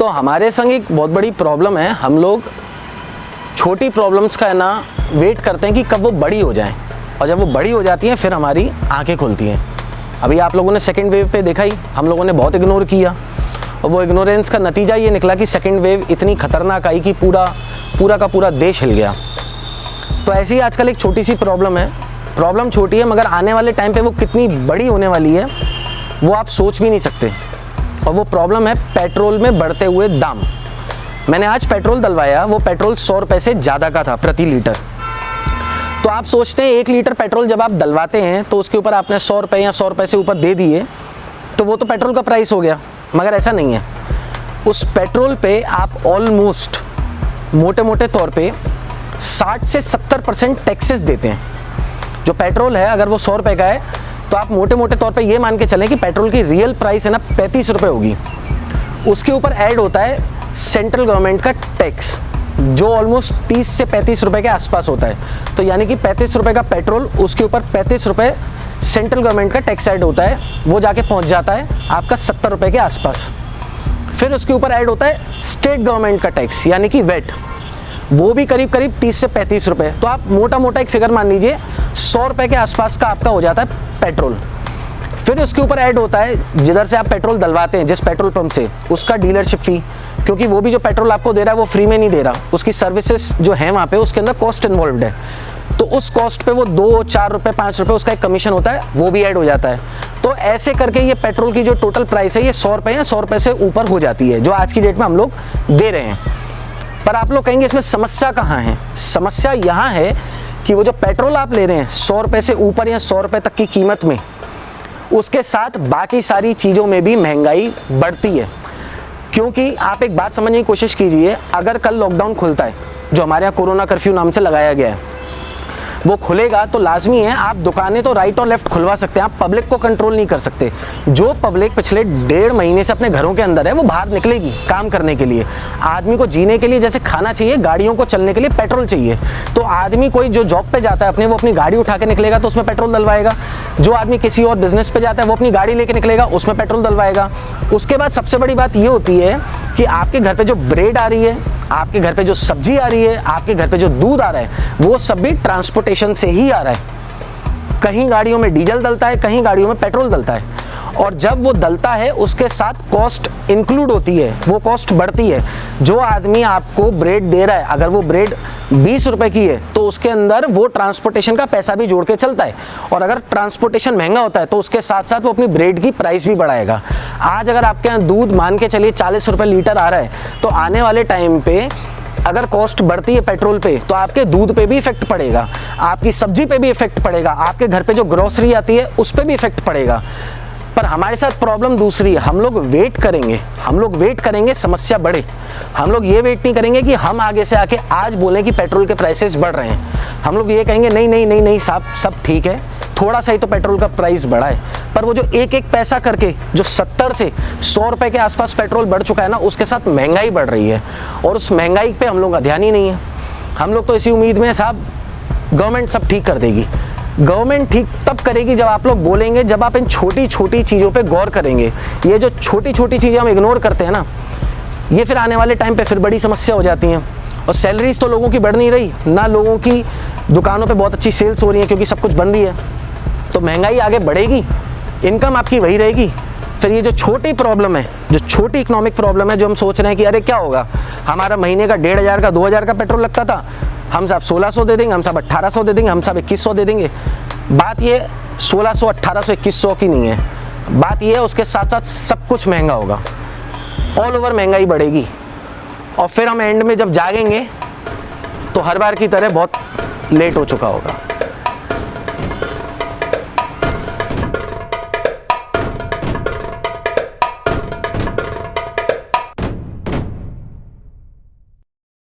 तो हमारे संग एक बहुत बड़ी प्रॉब्लम है, हम लोग छोटी प्रॉब्लम्स का है ना वेट करते हैं कि कब वो बड़ी हो जाएं, और जब वो बड़ी हो जाती हैं फिर हमारी आंखें खुलती हैं। अभी आप लोगों ने सेकेंड वेव पे देखा ही, हम लोगों ने बहुत इग्नोर किया और वो इग्नोरेंस का नतीजा ये निकला कि सेकेंड वेव इतनी खतरनाक आई कि पूरा का पूरा देश हिल गया। तो ऐसी आजकल एक छोटी सी प्रॉब्लम है, प्रॉब्लम छोटी है मगर आने वाले टाइम पे वो कितनी बड़ी होने वाली है वो आप सोच भी नहीं सकते। और वो प्रॉब्लम है पेट्रोल में बढ़ते हुए दाम। मैंने आज पेट्रोल डलवाया, वो पेट्रोल 100 रुपये से ज़्यादा का था प्रति लीटर। तो आप सोचते हैं 1 लीटर पेट्रोल जब आप डलवाते हैं तो उसके ऊपर आपने 100 रुपये या 100 रुपये से ऊपर दे दिए तो वो तो पेट्रोल का प्राइस हो गया, मगर ऐसा नहीं है। उस पेट्रोल पे आप ऑलमोस्ट मोटे मोटे तौर पे 60 से 70% टैक्सेस देते हैं। जो पेट्रोल है अगर वो 100 रुपये का है तो आप मोटे मोटे तौर पे ये मान के चलें कि पेट्रोल की रियल प्राइस है ना 35 रुपये होगी। उसके ऊपर ऐड होता है सेंट्रल गवर्नमेंट का टैक्स जो ऑलमोस्ट 30 से 35 रुपये के आसपास होता है। तो यानी कि 35 रुपये का पेट्रोल, उसके ऊपर 35 रुपये सेंट्रल गवर्नमेंट का टैक्स ऐड होता है, वो जाके पहुंच जाता है आपका 70 रुपये के आसपास। फिर उसके ऊपर ऐड होता है स्टेट गवर्नमेंट का टैक्स यानी कि वेट, वो भी करीब 30 से 35 रुपये। तो आप मोटा मोटा एक फिगर मान लीजिए 100 रुपये के आसपास का आपका हो जाता है पेट्रोल। फिर उसके ऊपर ऐड होता है जिधर से आप पेट्रोल डलवाते हैं, जिस पेट्रोल पंप से, उसका डीलरशिप फ़ी, क्योंकि वो भी जो पेट्रोल आपको दे रहा है वो फ्री में नहीं दे रहा, उसकी सर्विसेज जो है वहाँ पे उसके अंदर कॉस्ट इन्वॉल्व है। तो उस कॉस्ट पे वो 2, 4 रुपये, 5 रुपये उसका एक कमीशन होता है, वो भी ऐड हो जाता है। तो ऐसे करके ये पेट्रोल की जो टोटल प्राइस है ये 100 रुपये या 100 रुपये से ऊपर हो जाती है, जो आज की डेट में हम लोग दे रहे हैं। पर आप लोग कहेंगे इसमें समस्या कहाँ है? समस्या यहाँ है कि वो जो पेट्रोल आप ले रहे हैं 100 रुपये से ऊपर या 100 रुपये तक की कीमत में, उसके साथ बाकी सारी चीज़ों में भी महंगाई बढ़ती है। क्योंकि आप एक बात समझने की कोशिश कीजिए, अगर कल लॉकडाउन खुलता है, जो हमारे यहाँ कोरोना कर्फ्यू नाम से लगाया गया है, वो खुलेगा तो लाजमी है आप दुकानें तो राइट और लेफ्ट खुलवा सकते हैं, आप पब्लिक को कंट्रोल नहीं कर सकते। जो पब्लिक पिछले 1.5 महीने से अपने घरों के अंदर है वो बाहर निकलेगी काम करने के लिए। आदमी को जीने के लिए जैसे खाना चाहिए, गाड़ियों को चलने के लिए पेट्रोल चाहिए। तो आदमी कोई जो जॉब पे जाता है अपने, वो अपनी गाड़ी उठा के निकलेगा तो उसमें पेट्रोल डलवाएगा। जो आदमी किसी और बिजनेस पे जाता है वो अपनी गाड़ी लेके निकलेगा, उसमें पेट्रोल डलवाएगा। उसके बाद सबसे बड़ी बात ये होती है कि आपके घर पे जो ब्रेड आ रही है, आपके घर पे जो सब्जी आ रही है, आपके घर पे जो दूध आ रहा है, वो सब भी ट्रांसपोर्टेशन से ही आ रहा है। कहीं गाड़ियों में डीजल डलता है, कहीं गाड़ियों में पेट्रोल डलता है, और जब वो डलता है उसके साथ कॉस्ट इंक्लूड होती है, वो कॉस्ट बढ़ती है। जो आदमी आपको ब्रेड दे रहा है, अगर वो ब्रेड 20 रुपए की है तो उसके अंदर वो ट्रांसपोर्टेशन का पैसा भी जोड़ के चलता है, और अगर ट्रांसपोर्टेशन महंगा होता है तो उसके साथ साथ वो अपनी ब्रेड की प्राइस भी बढ़ाएगा। आज अगर आपके यहाँ दूध मान के चलिए 40 रुपये लीटर आ रहा है, तो आने वाले टाइम पे अगर कॉस्ट बढ़ती है पेट्रोल पे तो आपके दूध पे भी इफेक्ट पड़ेगा, आपकी सब्जी पे भी इफेक्ट पड़ेगा, आपके घर पे जो ग्रोसरी आती है उस पे भी इफेक्ट पड़ेगा। पर हमारे साथ प्रॉब्लम दूसरी है, हम लोग वेट करेंगे समस्या बढ़े। हम लोग ये वेट नहीं करेंगे कि हम आगे से आके आज बोलें कि पेट्रोल के प्राइसेस बढ़ रहे हैं। हम लोग ये कहेंगे नहीं साहब, सब ठीक है, थोड़ा सा ही तो पेट्रोल का प्राइस बढ़ा है। पर वो जो एक पैसा करके जो 70 से 100 रुपये के आसपास पेट्रोल बढ़ चुका है ना, उसके साथ महंगाई बढ़ रही है, और उस महंगाई पे हम लोग का ध्यान ही नहीं है। हम लोग तो इसी उम्मीद में साहब गवर्नमेंट सब ठीक कर देगी। गवर्नमेंट ठीक तब करेगी जब आप लोग बोलेंगे, जब आप इन छोटी छोटी चीज़ों पे गौर करेंगे। ये जो छोटी छोटी चीज़ें हम इग्नोर करते हैं ना, ये फिर आने वाले टाइम पे फिर बड़ी समस्या हो जाती हैं। और सैलरीज तो लोगों की बढ़ नहीं रही ना, लोगों की दुकानों पे बहुत अच्छी सेल्स हो रही है क्योंकि सब कुछ बंद ही है। तो महंगाई आगे बढ़ेगी, इनकम आपकी वही रहेगी। फिर ये जो छोटी प्रॉब्लम है, जो छोटी इकोनॉमिक प्रॉब्लम है, जो हम सोच रहे हैं कि अरे क्या होगा, हमारा महीने का 1500 का 2000 का पेट्रोल लगता था, हम सब 1600 दे देंगे, हम सब 1800 दे देंगे, हम सब 2100 दे देंगे। बात ये 1600, 1800, 2100 की नहीं है, बात ये है उसके साथ साथ सब कुछ महंगा होगा, ऑल ओवर महंगाई बढ़ेगी। और फिर हम एंड में जब जागेंगे तो हर बार की तरह बहुत लेट हो चुका होगा।